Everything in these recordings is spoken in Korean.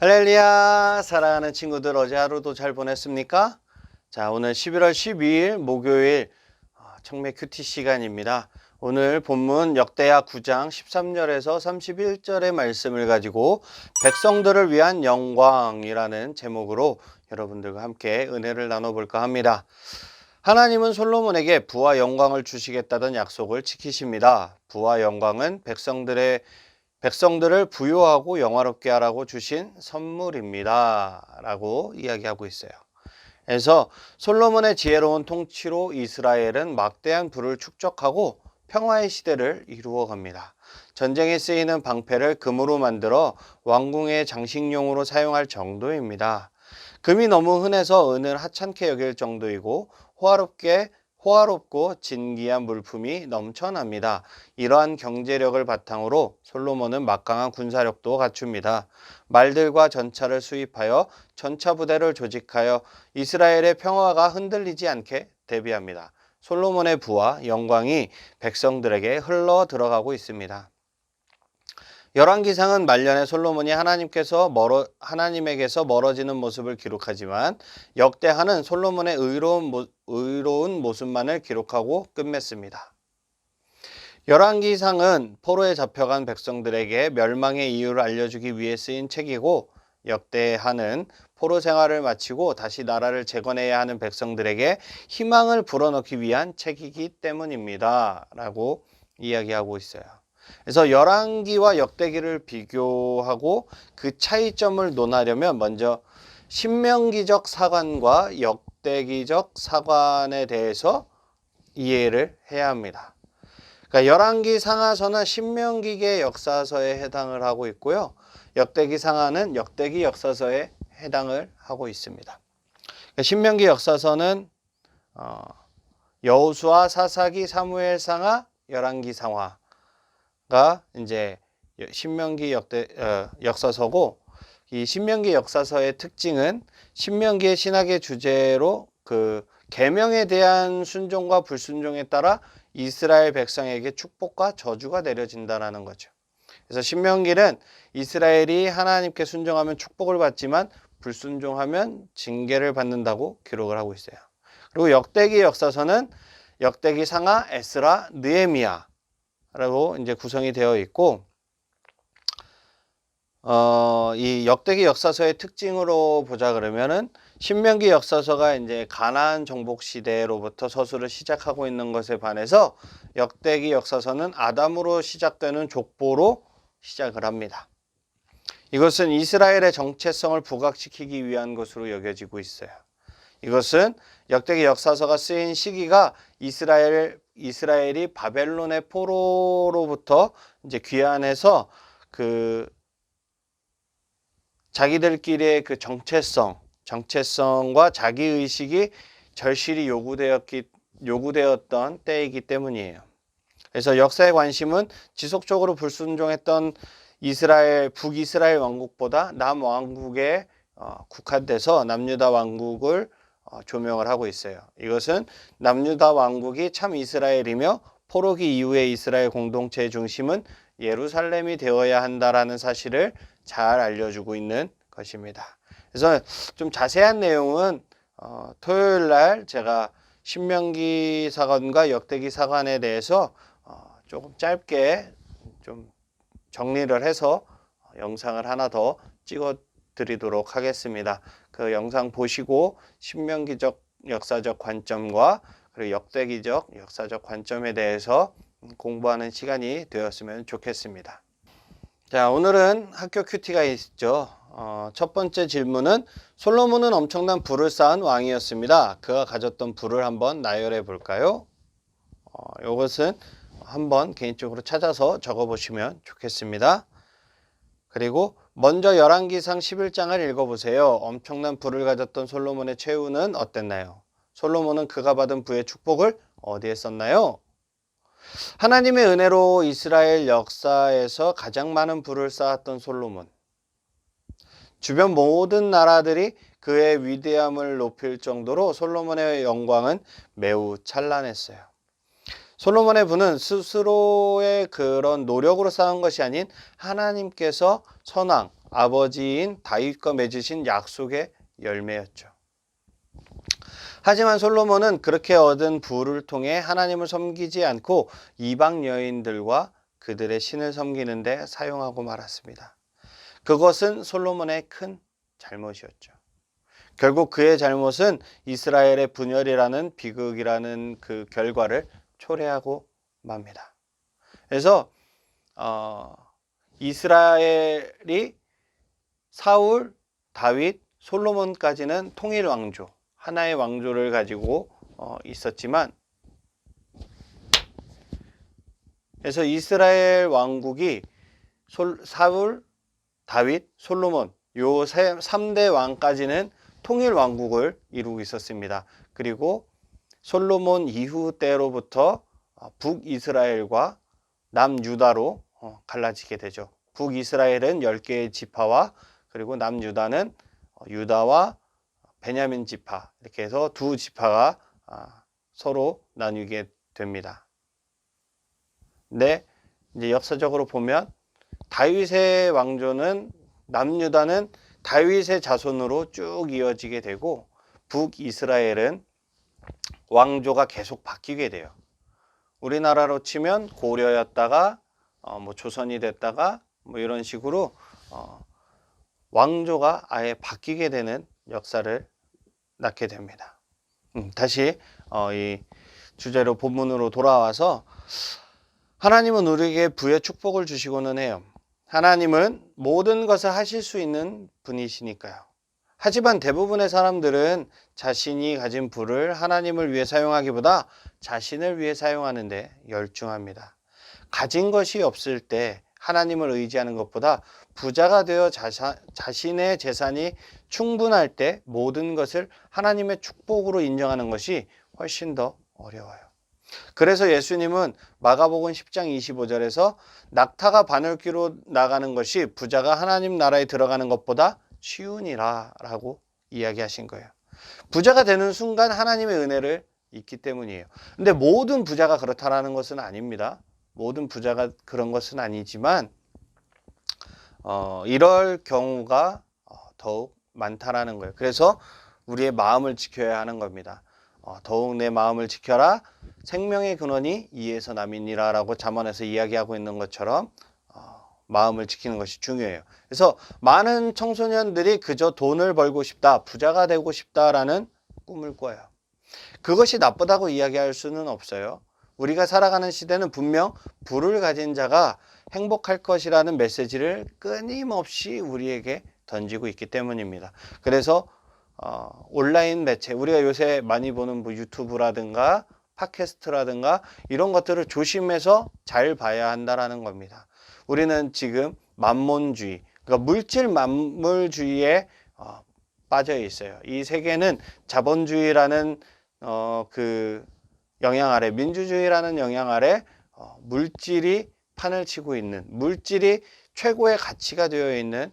할렐루야, 사랑하는 친구들, 어제 하루도 잘 보냈습니까? 자, 오늘 11월 12일 목요일 청매 큐티 시간입니다. 오늘 본문 역대하 9장 13절에서 31절의 말씀을 가지고 백성들을 위한 영광이라는 제목으로 여러분들과 함께 은혜를 나눠볼까 합니다. 하나님은 솔로몬에게 부와 영광을 주시겠다던 약속을 지키십니다. 부와 영광은 백성들을 부유하고 영화롭게 하라고 주신 선물입니다. 라고 이야기하고 있어요. 그래서 솔로몬의 지혜로운 통치로 이스라엘은 막대한 부를 축적하고 평화의 시대를 이루어 갑니다. 전쟁에 쓰이는 방패를 금으로 만들어 왕궁의 장식용으로 사용할 정도입니다. 금이 너무 흔해서 은을 하찮게 여길 정도이고 호화롭고 진귀한 물품이 넘쳐납니다. 이러한 경제력을 바탕으로 솔로몬은 막강한 군사력도 갖춥니다. 말들과 전차를 수입하여 전차 부대를 조직하여 이스라엘의 평화가 흔들리지 않게 대비합니다. 솔로몬의 부와 영광이 백성들에게 흘러 들어가고 있습니다. 열왕기상은 말년에 솔로몬이 하나님에게서 멀어지는 모습을 기록하지만 역대하는 솔로몬의 의로운 모습만을 기록하고 끝맺습니다. 열왕기상은 포로에 잡혀간 백성들에게 멸망의 이유를 알려주기 위해 쓰인 책이고, 역대하는 포로 생활을 마치고 다시 나라를 재건해야 하는 백성들에게 희망을 불어넣기 위한 책이기 때문입니다. 라고 이야기하고 있어요. 그래서 열왕기와 역대기를 비교하고 그 차이점을 논하려면 먼저 신명기적 사관과 역대기적 사관에 대해서 이해를 해야 합니다. 그러니까 열왕기 상하서는 신명기의 역사서에 해당을 하고 있고요. 역대기 상하는 역대기 역사서에 해당을 하고 있습니다. 그러니까 신명기 역사서는 여호수아, 사사기, 사무엘 상하, 열왕기 상하 가 이제 신명기 역사서고, 이 신명기 역사서의 특징은 신명기의 신학의 주제로 그 계명에 대한 순종과 불순종에 따라 이스라엘 백성에게 축복과 저주가 내려진다라는 거죠. 그래서 신명기는 이스라엘이 하나님께 순종하면 축복을 받지만 불순종하면 징계를 받는다고 기록을 하고 있어요. 그리고 역대기 역사서는 역대기 상하, 에스라, 느헤미야 라고 이제 구성이 되어 있고, 이 역대기 역사서의 특징으로 보자 그러면은 신명기 역사서가 이제 가나안 정복 시대로부터 서술을 시작하고 있는 것에 반해서 역대기 역사서는 아담으로 시작되는 족보로 시작을 합니다. 이것은 이스라엘의 정체성을 부각시키기 위한 것으로 여겨지고 있어요. 이것은 역대기 역사서가 쓰인 시기가 이스라엘이 바벨론의 포로로부터 이제 귀환해서 그 자기들끼리의 그 정체성과 자기 의식이 절실히 요구되었던 때이기 때문이에요. 그래서 역사의 관심은 지속적으로 불순종했던 북이스라엘 왕국보다 남왕국에 국한돼서 남유다 왕국을 조명을 하고 있어요. 이것은 남유다 왕국이 참 이스라엘이며 포로기 이후의 이스라엘 공동체의 중심은 예루살렘이 되어야 한다라는 사실을 잘 알려주고 있는 것입니다. 그래서 좀 자세한 내용은 토요일 날 제가 신명기 사관과 역대기 사관에 대해서 조금 짧게 좀 정리를 해서 영상을 하나 더 찍어 드리도록 하겠습니다. 그 영상 보시고 신명기적 역사적 관점과 그리고 역대기적 역사적 관점에 대해서 공부하는 시간이 되었으면 좋겠습니다. 자, 오늘은 학교 큐티가 있죠. 첫 번째 질문은 솔로몬은 엄청난 부를 쌓은 왕이었습니다. 그가 가졌던 부를 한번 나열해 볼까요? 이것은 한번 개인적으로 찾아서 적어 보시면 좋겠습니다. 그리고 먼저 열왕기상 11장을 읽어보세요. 엄청난 부를 가졌던 솔로몬의 최후는 어땠나요? 솔로몬은 그가 받은 부의 축복을 어디에 썼나요? 하나님의 은혜로 이스라엘 역사에서 가장 많은 부를 쌓았던 솔로몬. 주변 모든 나라들이 그의 위대함을 높일 정도로 솔로몬의 영광은 매우 찬란했어요. 솔로몬의 부는 스스로의 그런 노력으로 쌓은 것이 아닌 하나님께서 선왕, 아버지인 다윗과 맺으신 약속의 열매였죠. 하지만 솔로몬은 그렇게 얻은 부를 통해 하나님을 섬기지 않고 이방 여인들과 그들의 신을 섬기는 데 사용하고 말았습니다. 그것은 솔로몬의 큰 잘못이었죠. 결국 그의 잘못은 이스라엘의 분열이라는 비극이라는 그 결과를 초래하고 맙니다. 그래서 이스라엘이 사울, 다윗, 솔로몬까지는 통일 왕조, 하나의 왕조를 가지고 있었지만, 그래서 이스라엘 왕국이 사울, 다윗, 솔로몬 요 3대 왕까지는 통일 왕국을 이루고 있었습니다. 그리고 솔로몬 이후 때로부터 북이스라엘과 남유다로 갈라지게 되죠. 북이스라엘은 10개의 지파와 그리고 남유다는 유다와 베냐민 지파, 이렇게 해서 두 지파가 서로 나뉘게 됩니다. 근데 이제 역사적으로 보면 다윗의 왕조는, 남유다는 다윗의 자손으로 쭉 이어지게 되고 북이스라엘은 왕조가 계속 바뀌게 돼요. 우리나라로 치면 고려였다가 뭐 조선이 됐다가 뭐 이런 식으로 왕조가 아예 바뀌게 되는 역사를 낳게 됩니다. 다시 이 주제로 본문으로 돌아와서, 하나님은 우리에게 부의 축복을 주시고는 해요. 하나님은 모든 것을 하실 수 있는 분이시니까요. 하지만 대부분의 사람들은 자신이 가진 부를 하나님을 위해 사용하기보다 자신을 위해 사용하는데 열중합니다. 가진 것이 없을 때 하나님을 의지하는 것보다 부자가 되어 자신의 재산이 충분할 때 모든 것을 하나님의 축복으로 인정하는 것이 훨씬 더 어려워요. 그래서 예수님은 마가복음 10장 25절에서 낙타가 바늘귀로 나가는 것이 부자가 하나님 나라에 들어가는 것보다 쉬우니라 라고 이야기하신 거예요. 부자가 되는 순간 하나님의 은혜를 잊기 때문이에요. 근데 모든 부자가 그렇다라는 것은 아닙니다. 모든 부자가 그런 것은 아니지만 이럴 경우가 더욱 많다라는 거예요. 그래서 우리의 마음을 지켜야 하는 겁니다. 더욱 내 마음을 지켜라. 생명의 근원이 이에서 남이니라 라고 잠언에서 이야기하고 있는 것처럼 마음을 지키는 것이 중요해요. 그래서 많은 청소년들이 그저 돈을 벌고 싶다, 부자가 되고 싶다라는 꿈을 꿔요. 그것이 나쁘다고 이야기할 수는 없어요. 우리가 살아가는 시대는 분명 부를 가진 자가 행복할 것이라는 메시지를 끊임없이 우리에게 던지고 있기 때문입니다. 그래서 온라인 매체, 우리가 요새 많이 보는 뭐 유튜브라든가 팟캐스트라든가 이런 것들을 조심해서 잘 봐야 한다라는 겁니다. 우리는 지금 만몬주의, 그러니까 물질 만물주의에 빠져 있어요. 이 세계는 자본주의라는 그 영향 아래, 민주주의라는 영향 아래 물질이 판을 치고 있는, 물질이 최고의 가치가 되어 있는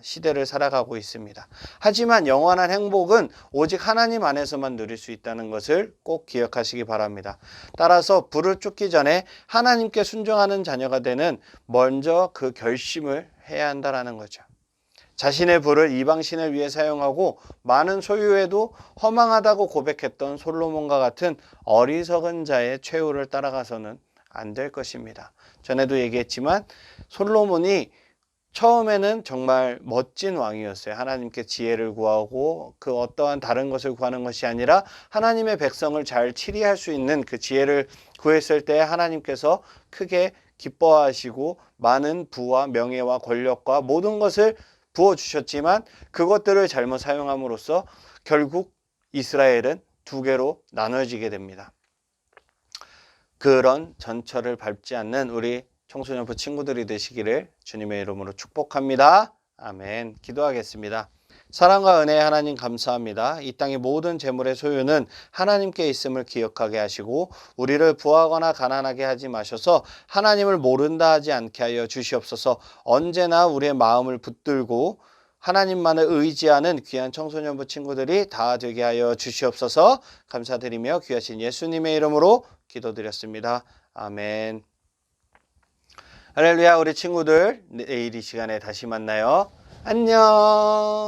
시대를 살아가고 있습니다. 하지만 영원한 행복은 오직 하나님 안에서만 누릴 수 있다는 것을 꼭 기억하시기 바랍니다. 따라서 불을 쫓기 전에 하나님께 순종하는 자녀가 되는 먼저 그 결심을 해야 한다는 거죠. 자신의 부를 이방신을 위해 사용하고 많은 소유에도 허망하다고 고백했던 솔로몬과 같은 어리석은 자의 최후를 따라가서는 안 될 것입니다. 전에도 얘기했지만 솔로몬이 처음에는 정말 멋진 왕이었어요. 하나님께 지혜를 구하고 그 어떠한 다른 것을 구하는 것이 아니라 하나님의 백성을 잘 치리할 수 있는 그 지혜를 구했을 때 하나님께서 크게 기뻐하시고 많은 부와 명예와 권력과 모든 것을 부어주셨지만 그것들을 잘못 사용함으로써 결국 이스라엘은 두 개로 나눠지게 됩니다. 그런 전철을 밟지 않는 우리 청소년부 친구들이 되시기를 주님의 이름으로 축복합니다. 아멘. 기도하겠습니다. 사랑과 은혜의 하나님 감사합니다. 이 땅의 모든 재물의 소유는 하나님께 있음을 기억하게 하시고 우리를 부하거나 가난하게 하지 마셔서 하나님을 모른다 하지 않게 하여 주시옵소서. 언제나 우리의 마음을 붙들고 하나님만을 의지하는 귀한 청소년부 친구들이 다 되게 하여 주시옵소서. 감사드리며 귀하신 예수님의 이름으로 기도드렸습니다. 아멘. 할렐루야. 우리 친구들 내일 이 시간에 다시 만나요. 안녕.